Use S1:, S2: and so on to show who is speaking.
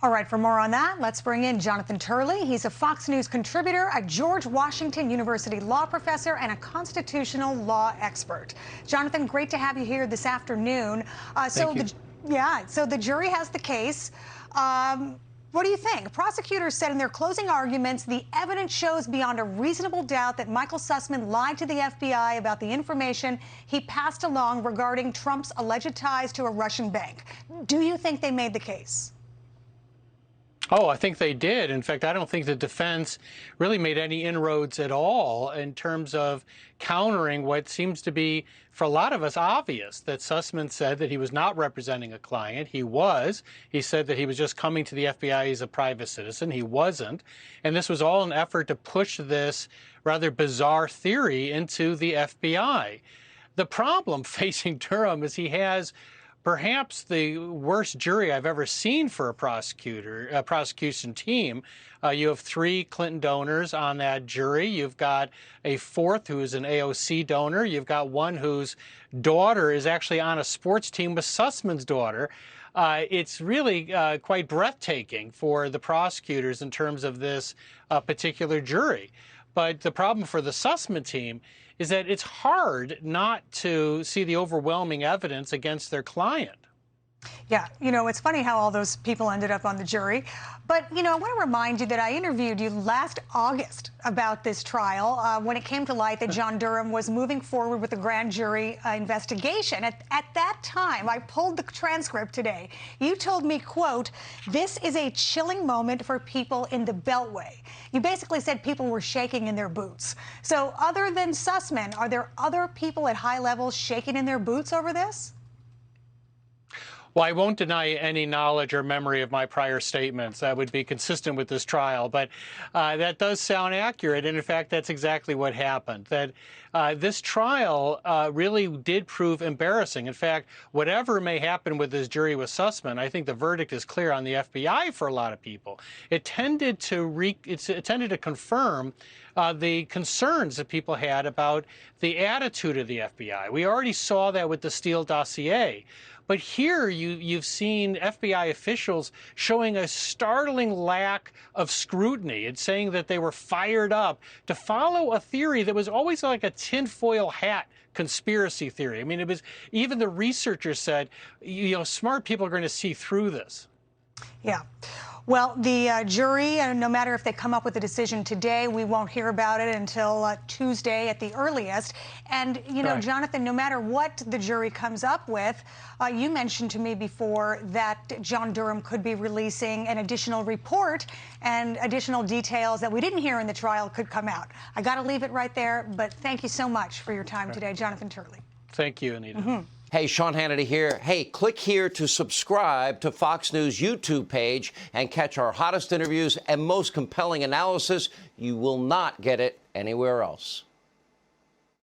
S1: All right, for more on that, let's bring in Jonathan Turley. He's a Fox News contributor, a George Washington University law professor, and a constitutional law expert. Jonathan, great to have you here this afternoon. So the jury has the case. What do you think? Prosecutors said in their closing arguments, the evidence shows beyond a reasonable doubt that Michael Sussmann lied to the FBI about the information he passed along regarding Trump's alleged ties to a Russian bank. Do you think they made the case?
S2: Oh, I think they did. In fact, I don't think the defense really made any inroads at all in terms of countering what seems to be, for a lot of us, obvious, that Sussmann said that he was not representing a client. He was. He said that he was just coming to the FBI as a private citizen. He wasn't. And this was all an effort to push this rather bizarre theory into the FBI. The problem facing Durham is he has perhaps the worst jury I've ever seen for a prosecution team. You have 3 Clinton donors on that jury. You've got a 4th who is an AOC donor. You've got one whose daughter is actually on a sports team with Sussmann's daughter. It's really quite breathtaking for the prosecutors in terms of this particular jury. But the problem for the Sussmann team is that it's hard not to see the overwhelming evidence against their client.
S1: Yeah, you know, it's funny how all those people ended up on the jury. But, you know, I want to remind you that I interviewed you last August about this trial when it came to light that John Durham was moving forward with the grand jury investigation. At that time, I pulled the transcript today. You told me, quote, "This is a chilling moment for people in the Beltway." You basically said people were shaking in their boots. So other than Sussmann, are there other people at high levels shaking in their boots over this?
S2: Well, I won't deny any knowledge or memory of my prior statements. That would be consistent with this trial. But that does sound accurate. And in fact, that's exactly what happened. That this trial really did prove embarrassing. In fact, whatever may happen with this jury with Sussmann, I think the verdict is clear on the FBI for a lot of people. It tended to confirm the concerns that people had about the attitude of the FBI. We already saw that with the Steele dossier. But here you've seen FBI officials showing a startling lack of scrutiny and saying that they were fired up to follow a theory that was always like a tinfoil hat conspiracy theory. I mean, it was, even the researchers said, you know, smart people are going to see through this.
S1: Yeah. Well, the jury, no matter if they come up with a decision today, we won't hear about it until Tuesday at the earliest. And, you know, Jonathan, no matter what the jury comes up with, you mentioned to me before that John Durham could be releasing an additional report and additional details that we didn't hear in the trial could come out. I got to leave it right there. But thank you so much for your time today, Jonathan Turley.
S2: Thank you, Anita.
S3: Hey, Sean Hannity here. Hey, click here to subscribe to Fox News YouTube page and catch our hottest interviews and most compelling analysis. You will not get it anywhere else.